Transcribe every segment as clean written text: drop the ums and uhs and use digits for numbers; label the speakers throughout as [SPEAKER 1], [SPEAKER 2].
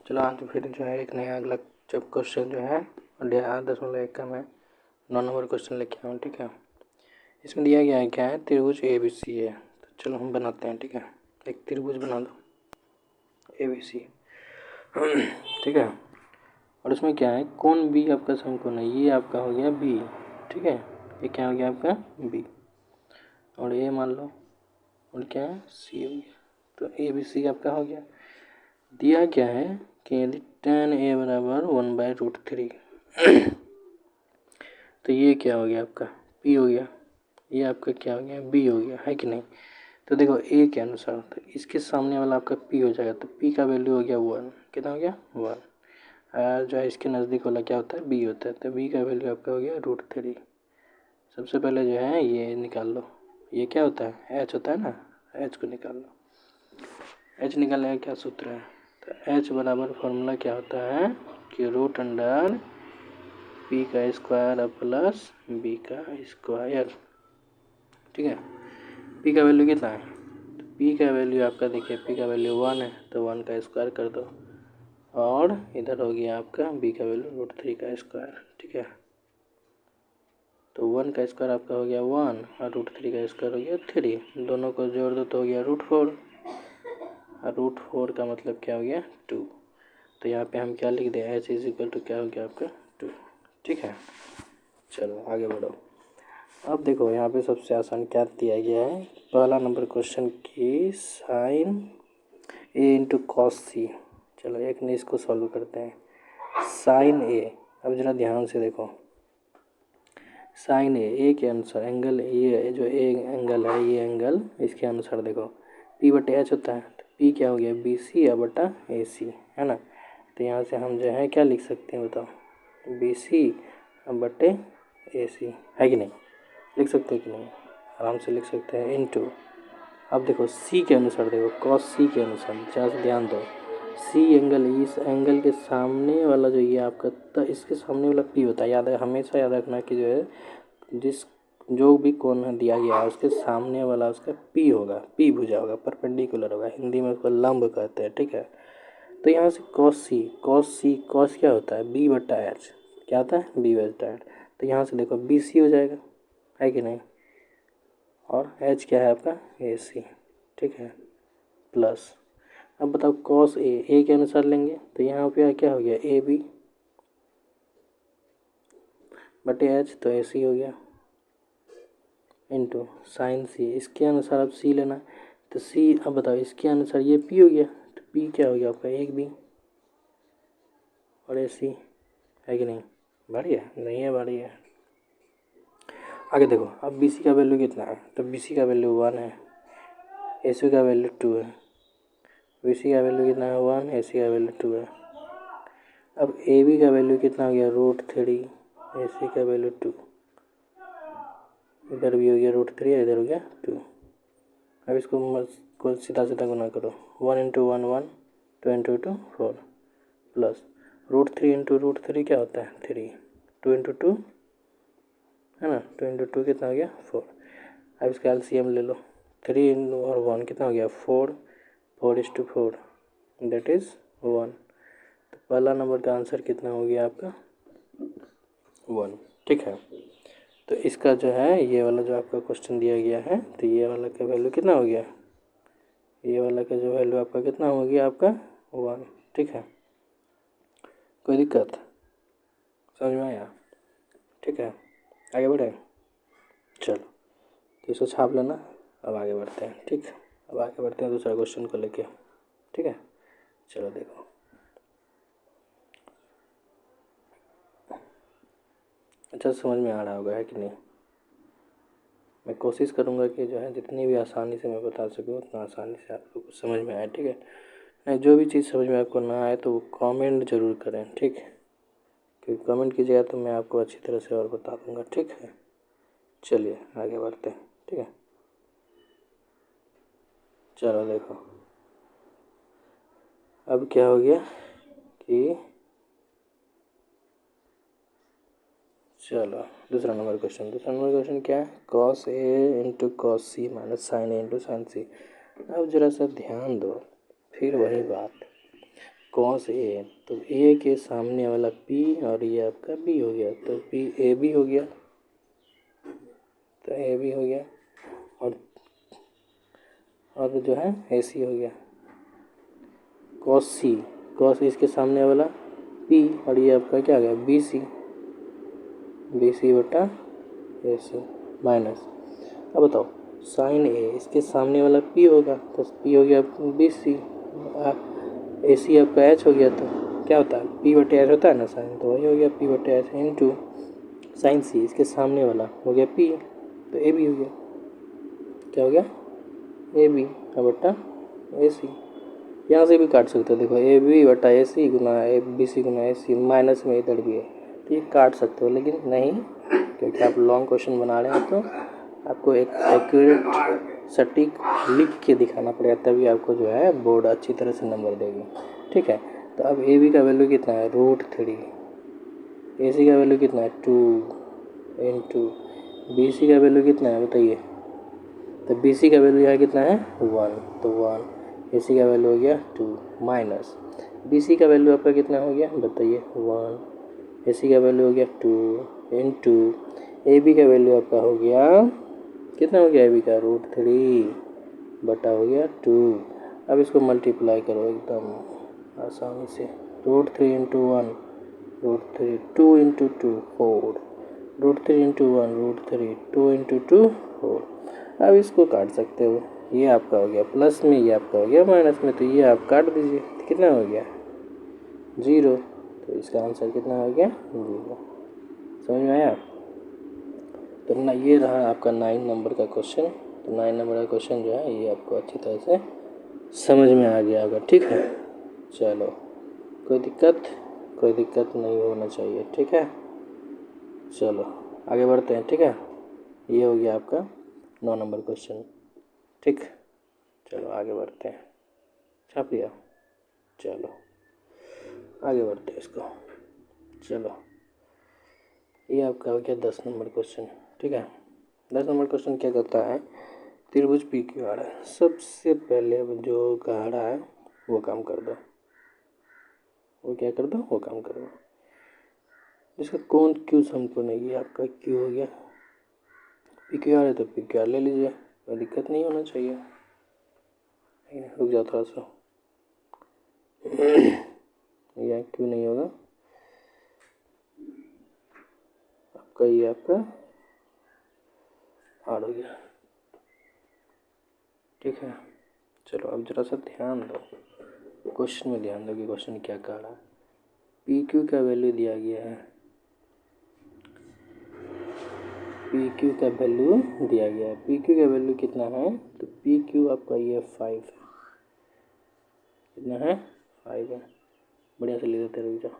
[SPEAKER 1] चलो आज फिर जो है एक नया अगला जब क्वेश्चन जो है 10.1 का मैं 9 नंबर क्वेश्चन लेके आऊँ। ठीक है, इसमें दिया गया है क्या है, त्रिभुज ए बी सी है। तो चलो हम बनाते हैं। ठीक है, एक त्रिभुज बना दो ए बी सी। ठीक है, और उसमें क्या है, कौन बी आपका समकोण है, ये आपका हो गया बी। ठीक है, ये क्या हो गया आपका बी, और ए मान लो, और क्या है सी हो गया। तो ए बी सी आपका हो गया। दिया क्या है कि यदि tan a बराबर 1/√3 तो ये क्या हो गया आपका p हो गया, ये आपका क्या हो गया b हो गया, है कि नहीं। तो देखो a के अनुसार तो इसके सामने वाला आपका p हो जाएगा, तो p का वैल्यू हो गया 1। कितना हो गया 1। और जो है इसके नज़दीक वाला क्या होता है b होता है, तो b का वैल्यू आपका हो गया √3। सबसे पहले जो है ये निकाल लो, ये क्या होता है h होता है ना, h को निकाल लो। h निकालने का क्या सूत्र है, तो h बराबर फॉर्मूला क्या होता है कि √अंडर p का स्क्वायर प्लस b का स्क्वायर। ठीक है, p का वैल्यू कितना है, तो p का वैल्यू आपका देखिए p का वैल्यू 1 है, तो 1 का स्क्वायर कर दो, और इधर हो गया आपका b का वैल्यू √3 का स्क्वायर। ठीक है, तो 1 का स्क्वायर आपका हो गया 1 और √3 का स्क्वायर हो गया 3। दोनों को जोड़ दो तो हो गया √4, और √4 का मतलब क्या हो गया 2। तो यहाँ पे हम क्या लिख दें, h इज इक्वल टू क्या हो गया आपका 2। ठीक है, चलो आगे बढ़ो। अब देखो यहाँ पे सबसे आसान क्या दिया गया है, पहला नंबर क्वेश्चन की साइन a इंटू कॉस सी। चलो एक ने इसको सॉल्व करते हैं। साइन a, अब जरा ध्यान से देखो, साइन ए के अनुसार एंगल, ये जो ए एंगल है, ये एंगल इसके अनुसार देखो p बटे एच होता है, तो p क्या हो गया बी सी या बटा ए सी, है ना। तो यहाँ से हम जो है क्या लिख सकते हैं बताओ, बी सी बटे ए सी, है कि नहीं, लिख सकते हैं कि नहीं, आराम से लिख सकते हैं इनटू। अब देखो सी के अनुसार, देखो कॉस सी के अनुसार जहाँ से ध्यान दो, सी एंगल, इस एंगल के सामने वाला जो ये आपका, तो इसके सामने वाला पी होता है। याद है, हमेशा याद रखना कि जो है जिस जो भी कोण दिया गया है उसके सामने वाला उसका पी होगा, पी भुजा होगा, परपेंडिकुलर होगा, हिंदी में उसको लंब कहते हैं। ठीक है, तो यहाँ से कॉस क्या होता है बी बटा एच, क्या होता है बी बटा एच। तो यहाँ से देखो बी सी हो जाएगा, है कि नहीं, और एच क्या है आपका ए सी। ठीक है, प्लस अब बताओ कॉस ए के अनुसार लेंगे, तो यहाँ पे क्या हो गया ए बी बटे एच, तो ए सी हो गया, इंटू साइन सी, इसके अनुसार अब सी लेना, तो सी, अब बताओ इसके अनुसार ये पी हो गया, तो पी क्या हो गया आपका एक बी और ए सी, है कि नहीं, बढ़िया नहीं है, बढ़िया। आगे देखो, अब बी सी का वैल्यू कितना है, तो बी सी का वैल्यू 1 है, ए सी का वैल्यू 2 है, बी सी का वैल्यू कितना है 1, ए सी का वैल्यू 2 है। अब ए बी का वैल्यू कितना हो गया √3, ए सी का वैल्यू 2, इधर भी हो गया √3, इधर हो गया 2। अब इसको सीधा सीधा गुना करो, 1 इंटू 1 1, 2 इंटू 2 4, प्लस √3 इंटू √3 क्या होता है 3, 2 इंटू 2 है ना, 2 इंटू 2 कितना हो गया 4। अब इसका एलसीएम ले लो, 3 और 1 कितना हो गया 4, 4:4 दैट इज़ 1। तो पहला नंबर का आंसर कितना हो गया आपका 1। ठीक है, तो इसका जो है ये वाला जो आपका क्वेश्चन दिया गया है, तो ये वाला का वैल्यू कितना हो गया, ये वाला का जो वैल्यू आपका कितना हो गया आपका 1। ठीक है, कोई दिक्कत समझ में आया। ठीक है, आगे बढ़े, चलो तो इसको छाप लेना। अब आगे बढ़ते हैं। ठीक, अब आगे बढ़ते हैं दूसरा क्वेश्चन को लेके। ठीक है, चलो देखो, अच्छा समझ में आ रहा होगा, है कि नहीं। मैं कोशिश करूँगा कि जो है जितनी भी आसानी से मैं बता सकूँ उतना आसानी से आप लोग को समझ में आए। ठीक है, नहीं जो भी चीज़ समझ में आपको ना आए तो वो कमेंट ज़रूर करें। ठीक, क्योंकि कमेंट कीजिएगा तो मैं आपको अच्छी तरह से और बता दूँगा। ठीक है, चलिए आगे बढ़ते हैं। ठीक है, चलो देखो, अब क्या हो गया कि चलो दूसरा नंबर क्वेश्चन क्या है, cos A into cos C minus sign A into sine सी। अब जरा सा ध्यान दो, फिर वही बात, कॉस ए, तो ए के सामने वाला पी और ये आपका बी हो गया, तो पी ए बी हो गया, तो ए बी हो गया। और जो है ए सी हो गया। कॉस सी, कॉस इसके सामने वाला पी और ये आपका क्या आ गया बी सी, बी सी बटा ए सी माइनस। अब बताओ साइन ए, इसके सामने वाला पी होगा तो पी हो गया बी सी, ए सी आपका एच हो गया, तो क्या होता है पी बटे एच होता है ना साइन, तो वही हो गया पी बटे एच इंटू साइन सी, इसके सामने वाला हो गया पी, तो ए बी हो गया, क्या हो गया ए बी बटा ए सी। यहाँ से भी काट सकते हो, देखो ए बी बटा ए सी गुना A B C Guna A C, minus में इधर भी है तो ये काट सकते हो, लेकिन नहीं, क्योंकि आप लॉन्ग क्वेश्चन बना रहे हैं तो आपको एक एक्यूरेट सटीक लिख के दिखाना पड़ेगा, तभी आपको जो है बोर्ड अच्छी तरह से नंबर देगी। ठीक है, तो अब ए बी का वैल्यू कितना है √3, ए सी का वैल्यू कितना है 2 इंटू बी सी का वैल्यू कितना है बताइए, तो बी सी का वैल्यू यहाँ कितना है 1, तो 1, ए सी का वैल्यू हो गया 2 माइनस बी सी का वैल्यू आपका कितना हो गया बताइए 1, ए सी का वैल्यू हो गया 2 इंटू ए बी का वैल्यू आपका हो गया कितना हो गया ए बी का √3 बटा हो गया 2। अब इसको मल्टीप्लाई करो एकदम आसानी से, √3 इंटू 1 √3, 2 इंटू 2 4, √3 इंटू 1 √3, 2 इंटू 2 4। अब इसको काट सकते हो, ये आपका हो गया प्लस में, ये आपका हो गया माइनस में, तो ये आप काट दीजिए, तो कितना हो गया 0, तो इसका आंसर कितना हो गया 0। समझ में आया? तो ना ये रहा आपका 9 नंबर का क्वेश्चन। तो 9 नंबर का क्वेश्चन जो है ये आपको अच्छी तरह से समझ में आ गया होगा। ठीक है, चलो कोई दिक्कत नहीं होना चाहिए। ठीक है, चलो आगे बढ़ते हैं। ठीक है, ये हो गया आपका 9 नंबर क्वेश्चन। ठीक, चलो आगे बढ़ते हैं। छाप लिया, चलो आगे बढ़ते हैं इसको। चलो ये आपका हो गया 10 नंबर क्वेश्चन। ठीक है, 10 नंबर क्वेश्चन क्या करता है, त्रिभुज पी क्यू आर है। सबसे पहले जो गाढ़ा है वो काम कर दो, वो क्या कर दो, वो काम कर दो। इसका कौन क्यू समकोण है, ये आपका क्यू हो गया, पी क्यू आर है तो पी क्यू आर ले लीजिए, कोई दिक्कत नहीं होना चाहिए। रुक जाओ थोड़ा सा, यह क्यों नहीं होगा आपका, ये आपका आर हो गया। ठीक है, चलो अब जरा सा ध्यान दो, क्वेश्चन में ध्यान दो कि क्वेश्चन क्या कह रहा है। पी क्यू का वैल्यू दिया गया है, पी क्यू का वैल्यू दिया गया है, पी क्यू का वैल्यू कितना है, तो पी क्यू आपका ये 5 है, कितना है 5 है, बढ़िया से ले देते रुक जाओ।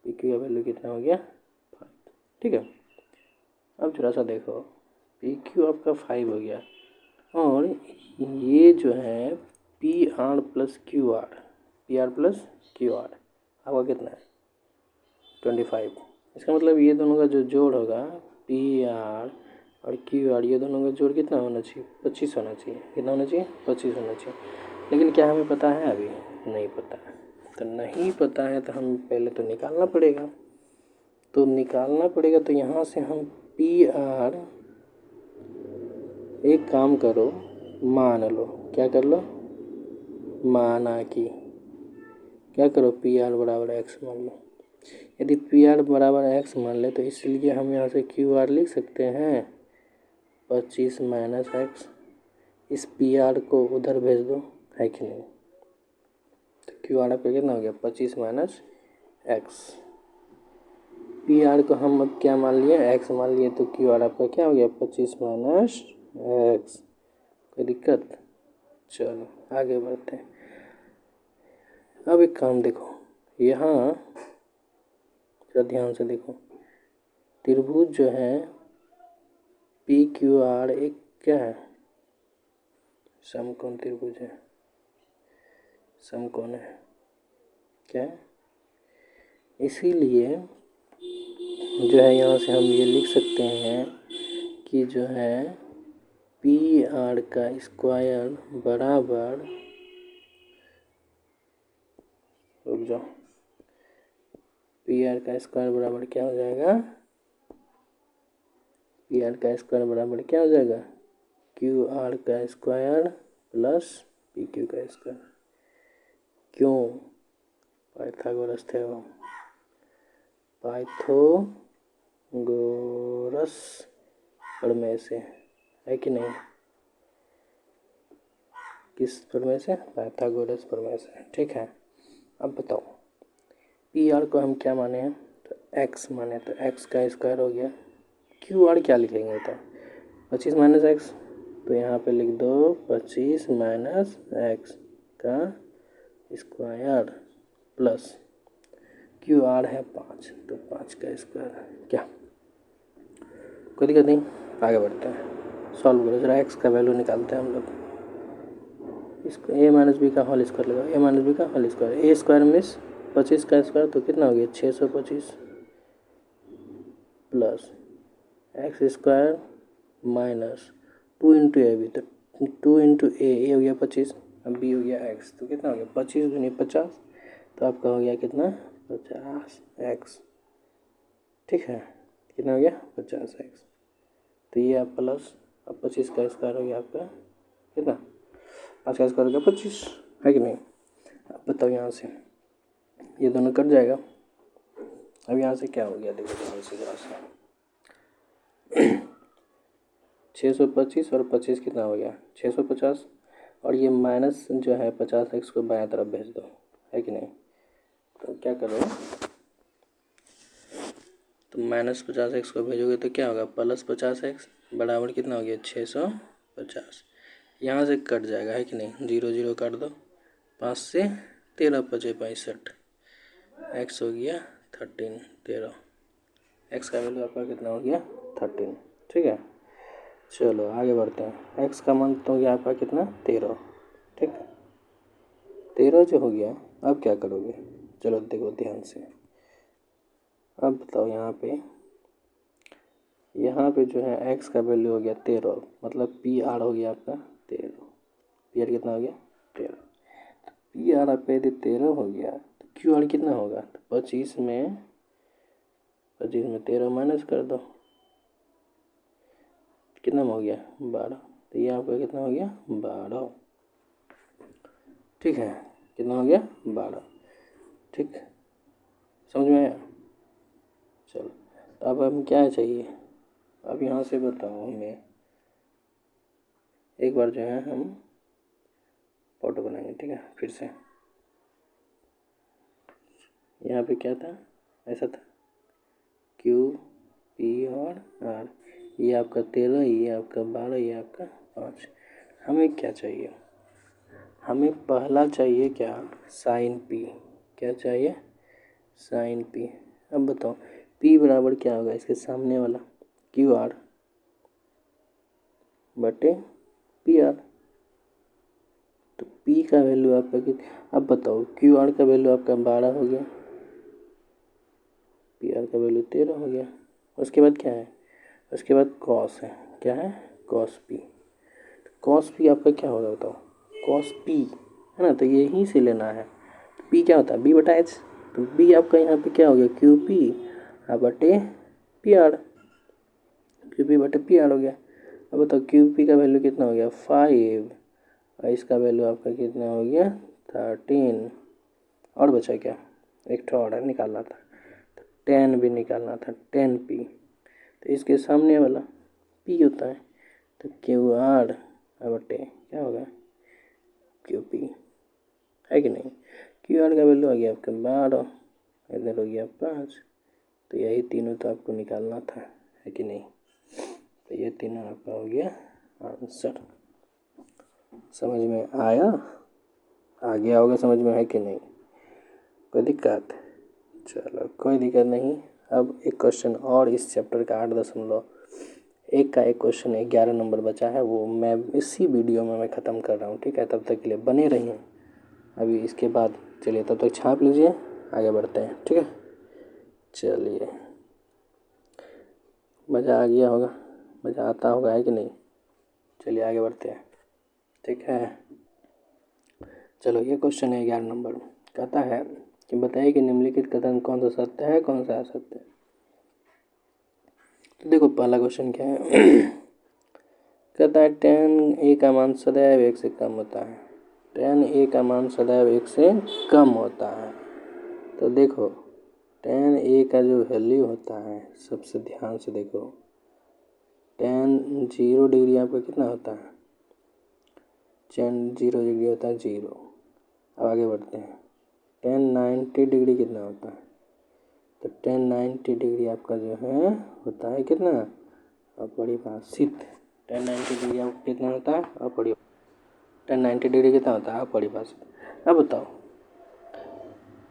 [SPEAKER 1] पी क्यू का वैल्यू कितना हो गया 5। ठीक है, अब जरा सा देखो, पी क्यू आपका 5 हो गया, और ये जो है P R plus Q R, P R plus Q R आपका कितना है 25। इसका मतलब ये दोनों का जो जोड़ होगा पी आर और क्यू आर, ये दोनों का जोड़ कितना होना चाहिए 25 होना चाहिए। कितना होना चाहिए 25 होना चाहिए। लेकिन क्या हमें पता है, अभी नहीं पता है। तो नहीं पता है तो हम पहले तो निकालना पड़ेगा, तो निकालना पड़ेगा। तो यहाँ से हम पी आर, एक काम करो मान लो, क्या कर लो, माना कि क्या करो पी आर बराबर एक्स मान लो। यदि पी आर बराबर एक्स मान ले तो इसलिए हम यहाँ से क्यू आर लिख सकते हैं 25 माइनस एक्स, इस पी आर को उधर भेज दो, है कि नहीं। तो क्यू आर आपका कितना हो गया 25 माइनस एक्स, पी आर को हम अब क्या मान लिए एक्स मान लिए, तो क्यू आर आपका क्या हो गया 25 माइनस एक्स। कोई दिक्कत, चलो आगे बढ़ते हैं। अब एक काम देखो, यहाँ जरा ध्यान से देखो, त्रिभुज जो है पी क्यू आर एक क्या है समकोण त्रिभुज है, समकोण है क्या है, इसीलिए जो है यहाँ से हम ये लिख सकते हैं कि जो है पी आर का स्क्वायर बराबर जाओ, पी आर का स्क्वायर बराबर क्या हो जाएगा, पी आर का स्क्वायर बराबर क्या हो जाएगा, क्यू आर का स्क्वायर प्लस पी क्यू का स्क्वायर। क्यों, पाइथागोरस थ्योरम, पाइथागोरस प्रमेय से, है कि नहीं, किस प्रमेय से, पाइथागोरस प्रमेय से। ठीक है, अब बताओ पी आर को हम क्या माने हैं, तो एक्स माने, तो एक्स का स्क्वायर हो गया, क्यू आर क्या लिखेंगे तो 25 माइनस एक्स, तो यहाँ पे लिख दो 25 माइनस एक्स का स्क्वायर प्लस क्यू आर है 5, तो 5 का स्क्वायर। क्या कोई दिक्कत नहीं, आगे बढ़ते हैं, सॉल्व करो जरा, एक्स का वैल्यू निकालते हैं हम लोग। इसको ए माइनस बी का होल स्क्वायर लगाओ, ए माइनस बी का whole square, A square means 25 का स्क्वायर, तो कितना हो गया 625 plus X square minus 2 into A B, तो 2 इंटू ए हो गया 25, अब बी हो गया एक्स, तो कितना हो गया 25 दूनी 50, तो आपका हो गया कितना 50 एक्स। ठीक है, कितना हो गया 50 एक्स, तो ये आप प्लस, अब 25 का स्क्वायर हो गया आपका कितना, 5 का स्क्वायर हो गया 25, है कि नहीं। अब बताओ यहाँ से ये दोनों कट जाएगा, अब यहाँ से क्या हो गया, देखो ध्यान से जरा सा 625 और 25 कितना हो गया 650, और ये माइनस जो है 50 एक्स को बाएं तरफ भेज दो, है कि नहीं। तो क्या करो, तो माइनस 50 एक्स को भेजोगे तो क्या होगा प्लस 50 एक्स बराबर कितना हो गया 650, यहाँ से कट जाएगा, है कि नहीं, 0 0 काट दो, 5 से 13 5 65, एक्स हो गया 13, 13, एक्स का वैल्यू आपका कितना हो गया 13। ठीक है, चलो आगे बढ़ते हैं, एक्स का मान तो हो गया आपका कितना 13, ठीक, 13 जो हो गया, अब क्या करोगे, चलो देखो ध्यान से, अब बताओ यहाँ पे जो है एक्स का वैल्यू हो गया 13, मतलब पी आर हो गया आपका 13, पी आर कितना हो गया 13, पी आर आपका यदि 13 हो गया तो क्यू आर कितना होगा, तो 25 में 13 माइनस कर दो, कितना हो गया 12, तो ये आपका कितना हो गया 12। ठीक है, कितना हो गया 12, ठीक, समझ में आया। चलो तो अब हमें क्या चाहिए, अब यहाँ से बताओ हमें, एक बार जो है हम फोटो बनाएंगे, ठीक है, फिर से यहाँ पे क्या था, ऐसा था क्यू पी और आर, ये आपका 13, ये आपका 12, ये आपका 5, हमें क्या चाहिए, हमें पहला चाहिए क्या साइन पी, क्या चाहिए साइन पी। अब बताओ पी बराबर क्या होगा, इसके सामने वाला क्यू आर बटे पी आर, तो पी का वैल्यू आपका कितना, अब बताओ क्यू आर का वैल्यू आपका 12 हो गया, पी आर का वैल्यू 13 हो गया, उसके बाद क्या है, उसके बाद कॉस है, क्या है कॉस पी, कॉस पी आपका क्या होगा बताओ, कॉस पी है ना, तो यहीं से लेना है, पी क्या होता है बी बटा एच, तो बी आपका यहाँ पे क्या हो गया क्यू पी बटे पी आर, क्यू पी बटे पी आर हो गया। अब बताओ क्यू पी का वैल्यू कितना हो गया 5, और इसका वैल्यू आपका कितना हो गया 13, और बचा क्या, एक ठो और निकालना था, तो 10 भी निकालना था, 10 पी, तो इसके सामने वाला पी होता है, तो क्यू आर बटे क्या होगा क्यू पी, है कि नहीं। क्यू आर का वैल्यू आ गया आपका 12, इधर हो गया 5, तो यही तीनों तो आपको निकालना था, है कि नहीं, तो ये तीनों आपका हो गया आंसर। समझ में आया, आ गया होगा समझ में, है कि नहीं, कोई दिक्कत, चलो कोई दिक्कत नहीं। अब एक क्वेश्चन और इस चैप्टर का 8.1 का एक क्वेश्चन 11 नंबर बचा है, वो मैं इसी वीडियो में मैं ख़त्म कर रहा हूँ, ठीक है, तब तक के लिए बने रहिए। अभी इसके बाद चलिए तब तक छाप लीजिए, आगे बढ़ते हैं, ठीक है, चलिए, मज़ा आ गया होगा, मज़ा आता होगा, है कि नहीं, चलिए आगे बढ़ते हैं, ठीक है। चलो ये क्वेश्चन है 11 नंबर, कहता है कि कि बताइए कि निम्नलिखित कथन कौन सा सत्य है, कौन सा असत्य है। तो देखो पहला क्वेश्चन क्या है कहता है tan a का मान सदैव 1 से कम होता है। tan a का मान सदैव 1 से कम होता है। तो देखो tan a का जो वैल्यू होता है, सबसे ध्यान से देखो, tan 0 डिग्री आपका कितना होता है, tan 0 डिग्री होता है 0। अब आगे बढ़ते हैं, tan 90 डिग्री कितना होता है, तो tan 90 डिग्री आपका जो है होता है कितना, अपरिभाषित। tan 90 डिग्री आपका कितना होता है, tan 90 डिग्री कितना होता है, अपरिभाषित। अब बताओ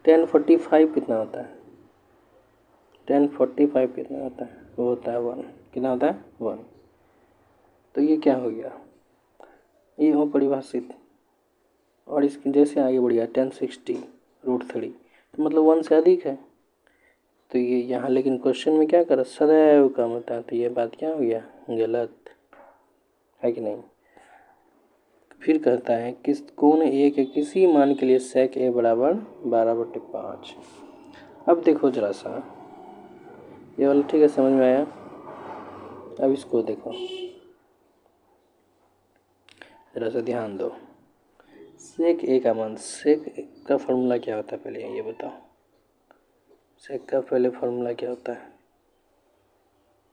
[SPEAKER 1] tan 45 कितना होता है, tan 45 कितना होता है, वो होता है 1। कितना होता है, 1। तो ये क्या हो गया, ये अपरिभाषित। और इसकी जैसे आगे बढ़ गया tan 60√3, तो मतलब 1 से अधिक है। तो ये यहाँ लेकिन क्वेश्चन में क्या करा, सदैव कम होता है, तो ये बात क्या हो गया, गलत है कि नहीं। फिर कहता है किस कोण ए के किसी मान के लिए sec a बराबर 12/5। अब देखो जरा सा, ये वाला ठीक है, समझ में आया। अब इसको देखो जरा सा ध्यान दो, sec a का मान, sec का फॉर्मूला क्या होता है पहले ये बताओ, sec का पहले फॉर्मूला क्या होता है,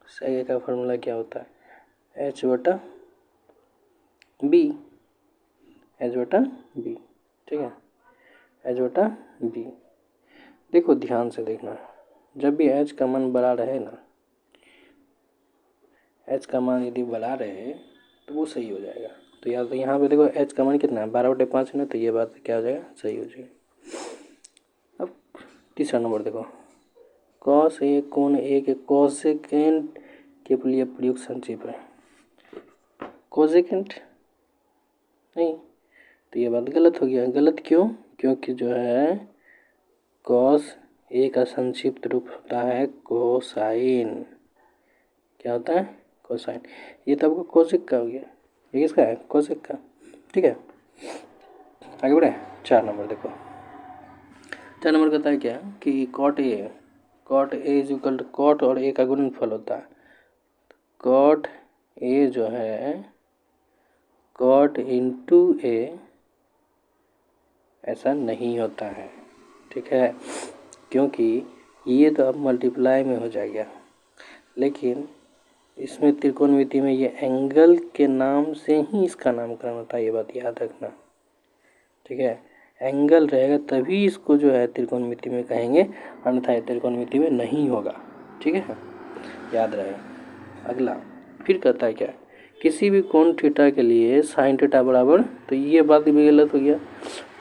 [SPEAKER 1] sec a का फॉर्मूला क्या होता है, h/b, h/b, ठीक है, h/b। देखो ध्यान से देखना, जब भी h का मान बड़ा रहे ना, h का मान यदि बड़ा रहे तो वो सही हो जाएगा। तो यार तो यहाँ पे देखो h का मान कितना है, 12/5 है ना, तो ये बात क्या हो जाएगा, सही हो जाएगी। अब तीसरा नंबर देखो, cos a कोण a के कोसेकेंट के लिए प्रयुक्त संक्षेप है, कोसेकेंट नहीं, तो ये बात गलत हो गया। गलत क्यों, क्योंकि जो है cos a का संक्षिप्त रूप होता है कोसाइन। क्या होता है, कोसाइन। ये तो आपको कोसेक का हो गया, ये किसका है, कोसेक का, ठीक है। आगे बढ़े, 4 नंबर देखो, 4 नंबर कहता है क्या कि cot a is equal to cot और a का गुणनफल होता है। cot a जो है cot इंटू a ऐसा नहीं होता है, ठीक है, क्योंकि ये तो अब मल्टीप्लाई में हो जाएगा, लेकिन इसमें त्रिकोणमिति में ये एंगल के नाम से ही इसका नामकरण होता है, ये बात याद रखना, ठीक है। एंगल रहेगा तभी इसको जो है त्रिकोणमिति में कहेंगे, अन्यथा त्रिकोणमिति में नहीं होगा, ठीक है, याद रहे। अगला फिर कहता है क्या, किसी भी कोण थीटा के लिए साइन थीटा बराबर, तो ये बात भी गलत हो गया,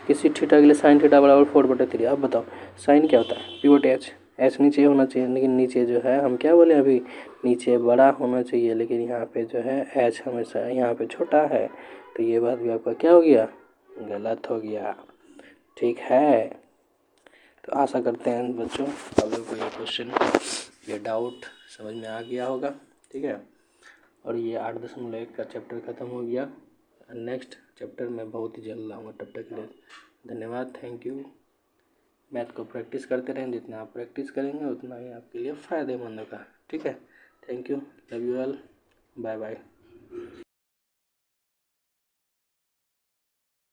[SPEAKER 1] किसी थीटा के लिए साइन थीटा बराबर 4/3। अब बताओ साइन क्या होता है, p/h, h नीचे होना चाहिए, लेकिन नीचे जो है हम क्या बोले अभी, नीचे बड़ा होना चाहिए, लेकिन यहाँ पे जो है h हमेशा यहाँ पे छोटा है, तो ये बात भी आपका क्या हो गया, गलत हो गया, ठीक है। तो आशा करते हैं बच्चों आप लोग को ये क्वेश्चन, ये डाउट समझ में आ गया होगा, ठीक है। और ये 8.1 का चैप्टर ख़त्म हो गया। नेक्स्ट चैप्टर मैं बहुत ही जल्द लाऊंगा, तब तक के लिए धन्यवाद, थैंक यू। मैथ को प्रैक्टिस करते रहें, जितना आप प्रैक्टिस करेंगे उतना ही आपके लिए फ़ायदेमंद होगा, ठीक है। Thank you, love you all, bye bye.